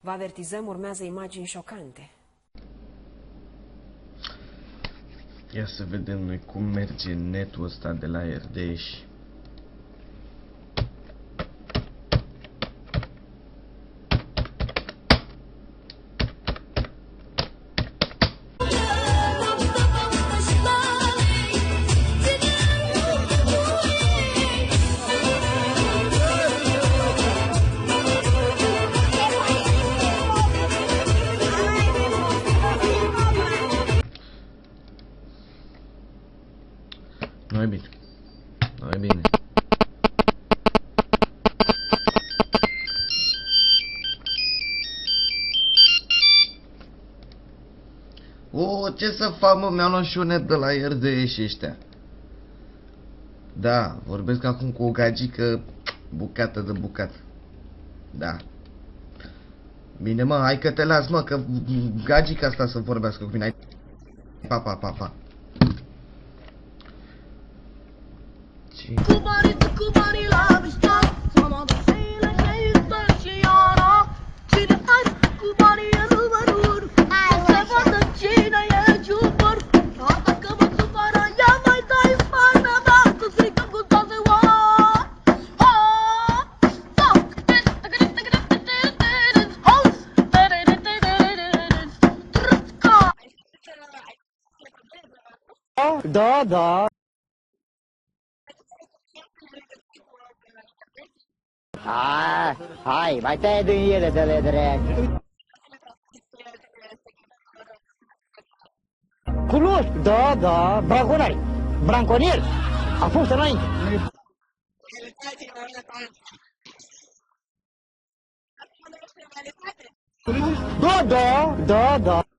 Vă avertizăm, urmează imagini șocante. Ia să vedem noi cum merge netul ăsta de la RDS. Nu e bine. Nu e bine. O, ce să fac, mă? Mi-au luat și un net de la RDS ăștia. Da, vorbesc acum cu o gagică bucată de bucată. Da. Bine, mă, hai că te las, mă, că gagica asta să vorbească cu mine. Pa, pa, pa, pa. Ce? Da, da. Hai, mai tăia din ele de le drept. Cunosc, da, da, braconari, branconieri, a fost înainte. Da, da, da, da.